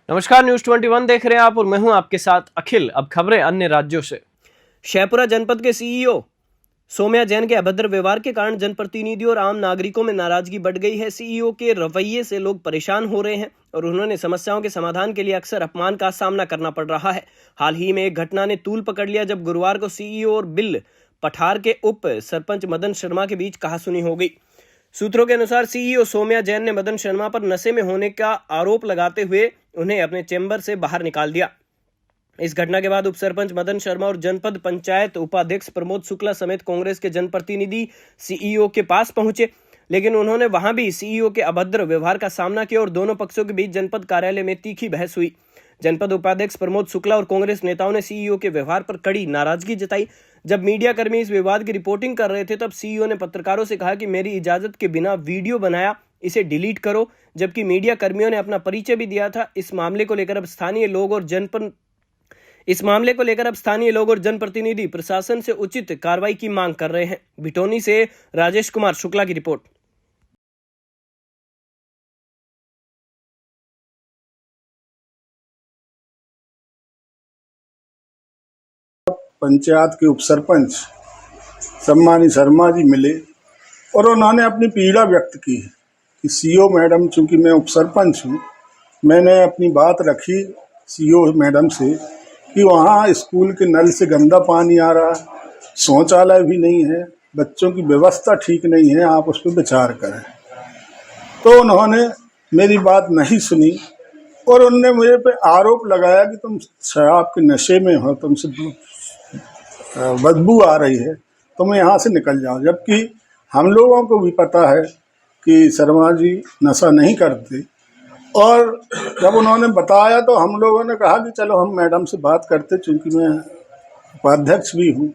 नमस्कार, न्यूज 21 देख रहे हैं आप और मैं हूं आपके साथ अखिल। अब खबरें अन्य राज्यों से। शेखपुरा जनपद के सीईओ सौम्या जैन के अभद्र व्यवहार के कारण जनप्रतिनिधियों और आम नागरिकों में नाराजगी बढ़ गई है। सीईओ के रवैये से लोग परेशान हो रहे हैं और उन्होंने समस्याओं के समाधान के लिए अक्सर अपमान का सामना करना पड़ रहा है। हाल ही में एक घटना ने तूल पकड़ लिया जब गुरुवार को सीईओ और बिल पठार के उप सरपंच मदन शर्मा के बीच कहासुनी हो गई। सूत्रों के अनुसार सीईओ सौम्या जैन ने मदन शर्मा पर नशे में होने का आरोप लगाते हुए उन्हें अपने चैम्बर से बाहर निकाल दिया। इस घटना के बाद उप सरपंच मदन शर्मा और जनपद पंचायत उपाध्यक्ष प्रमोद शुक्ला समेत कांग्रेस के जनप्रतिनिधि सीईओ के पास पहुंचे, लेकिन उन्होंने वहां भी सीईओ के अभद्र व्यवहार का सामना किया और दोनों पक्षों के बीच जनपद कार्यालय में तीखी बहस हुई। जनपद उपाध्यक्ष प्रमोद शुक्ला और कांग्रेस नेताओं ने सीईओ के व्यवहार पर कड़ी नाराजगी जताई। जब मीडिया कर्मी इस विवाद की रिपोर्टिंग कर रहे थे तब सीईओ ने पत्रकारों से कहा कि मेरी इजाजत के बिना वीडियो बनाया, इसे डिलीट करो, जबकि मीडिया कर्मियों ने अपना परिचय भी दिया था। इस मामले को लेकर अब स्थानीय लोग और जनप्रतिनिधि प्रशासन से उचित कार्रवाई की मांग कर रहे हैं। भिटौनी से राजेश कुमार शुक्ला की रिपोर्ट। पंचायत के उपसरपंच सम्मानी शर्मा जी मिले और उन्होंने अपनी पीड़ा व्यक्त की कि सीईओ मैडम, चूंकि मैं उपसरपंच हूँ, मैंने अपनी बात रखी सीईओ मैडम से कि वहाँ स्कूल के नल से गंदा पानी आ रहा है, शौचालय भी नहीं है, बच्चों की व्यवस्था ठीक नहीं है, आप उस पर विचार करें। तो उन्होंने मेरी बात नहीं सुनी और उनने मुझे पे आरोप लगाया कि तुम शराब के नशे में हो, तुमसे बदबू आ रही है, तुम यहाँ से निकल जाओ। जबकि हम लोगों को भी पता है कि शर्मा जी नशा नहीं करते। और जब उन्होंने बताया तो हम लोगों ने कहा कि चलो हम मैडम से बात करते, चूँकि मैं उपाध्यक्ष भी हूँ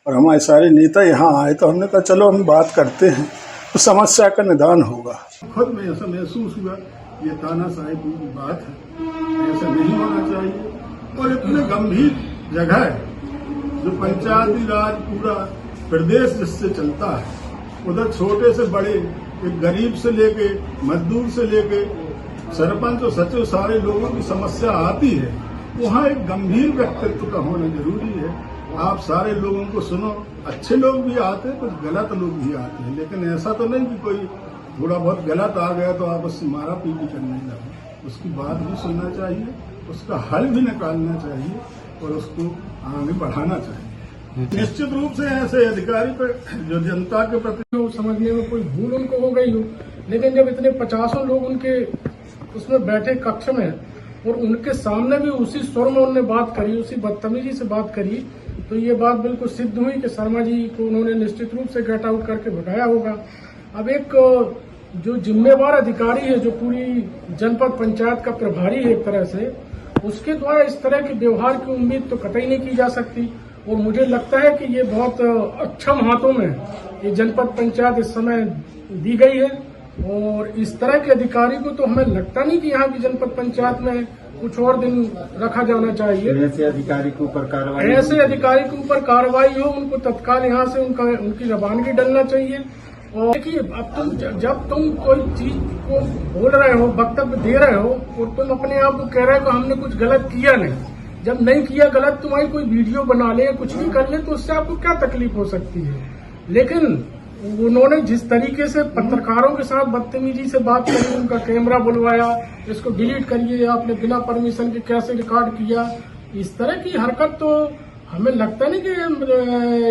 और हमारे सारे नेता यहाँ आए, तो हमने कहा चलो हम बात करते हैं तो समस्या का निदान होगा। खुद में ऐसा महसूस हुआ ये तानाशाही की बात है, ऐसा नहीं होना चाहिए। और इतने गंभीर जगह है जो पंचायती राज पूरा प्रदेश जिससे चलता है, उधर छोटे से बड़े, एक गरीब से लेके मजदूर से लेके सरपंच और सचिव सारे लोगों की समस्या आती है, वहाँ एक गंभीर व्यक्तित्व का होना जरूरी है। आप सारे लोगों को सुनो, अच्छे लोग भी आते हैं, कुछ गलत लोग भी आते हैं, लेकिन ऐसा तो नहीं कि कोई थोड़ा बहुत गलत आ गया तो आप उससे मारा पीटी करने लगे। उसकी बात भी सुनना चाहिए, उसका हल भी निकालना चाहिए और उसको आगे बढ़ाना चाहिए। निश्चित रूप से ऐसे अधिकारी पर जो जनता के प्रति समझने में कोई भूल उनको हो गई हो, लेकिन जब इतने 50 लोग उनके उसमें बैठे कक्ष में और उनके सामने भी उसी स्वर में उन्होंने बात करी, उसी बदतमीजी से बात करी, तो ये बात बिल्कुल सिद्ध हुई कि शर्मा जी को उन्होंने निश्चित रूप से गेट आउट करके भगाया होगा। अब एक जो जिम्मेवार अधिकारी है, जो पूरी जनपद पंचायत का प्रभारी है एक तरह से, उसके द्वारा इस तरह के व्यवहार की उम्मीद तो कतई नहीं की जा सकती। और मुझे लगता है कि ये बहुत अक्षम हाथों में ये जनपद पंचायत इस समय दी गई है और इस तरह के अधिकारी को तो हमें लगता नहीं कि यहाँ की जनपद पंचायत में कुछ और दिन रखा जाना चाहिए। ऐसे अधिकारी के ऊपर कार्रवाई हो, उनको तत्काल यहाँ से उनकी रवानगी डलना चाहिए। और देखिए, अब जब तुम कोई चीज को बोल रहे हो, वक्तव्य दे रहे हो और तुम अपने आप को कह रहे हो कि हमने कुछ गलत किया नहीं, जब नहीं किया गलत, तुम्हारी कोई वीडियो बना ले या कुछ भी कर ले तो उससे आपको क्या तकलीफ हो सकती है। लेकिन उन्होंने जिस तरीके से पत्रकारों के साथ बदतमीजी से बात करी, उनका कैमरा बुलवाया, इसको डिलीट करिए, आपने बिना परमिशन के कैसे रिकॉर्ड किया, इस तरह की हरकत तो हमें लगता नहीं कि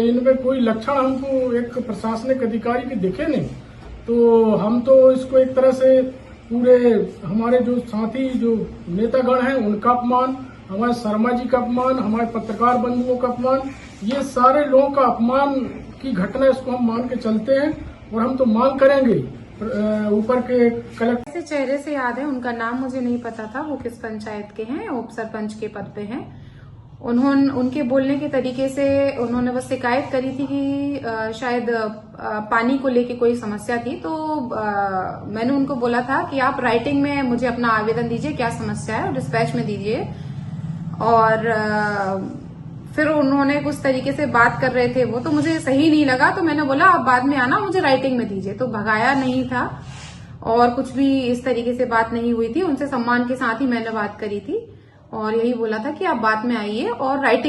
इनमें कोई लक्षण हमको एक प्रशासनिक अधिकारी के दिखे नहीं। तो हम तो इसको एक तरह से पूरे हमारे जो साथी जो नेतागण हैं उनका अपमान, हमारे शर्मा जी का अपमान, हमारे पत्रकार बंधुओं का अपमान, ये सारे लोगों का अपमान की घटना, इसको हम मान के चलते हैं और हम तो मांग करेंगे ऊपर के कलेक्टर। ऐसे चेहरे से याद है, उनका नाम मुझे नहीं पता था, वो किस पंचायत के हैं, उप सरपंच के पद पे हैं। उनके बोलने के तरीके से उन्होंने बस शिकायत करी थी कि शायद पानी को लेके कोई समस्या थी। तो मैंने उनको बोला था कि आप राइटिंग में मुझे अपना आवेदन दीजिए, क्या समस्या है, डिस्पैच में दीजिए। और फिर उन्होंने कुछ तरीके से बात कर रहे थे, वो तो मुझे सही नहीं लगा, तो मैंने बोला आप बाद में आना, मुझे राइटिंग में दीजिए, तो भगाया नहीं था। और कुछ भी इस तरीके से बात नहीं हुई थी। उनसे सम्मान के साथ ही मैंने बात करी थी और यही बोला था कि आप बाद में आइए और राइटिंग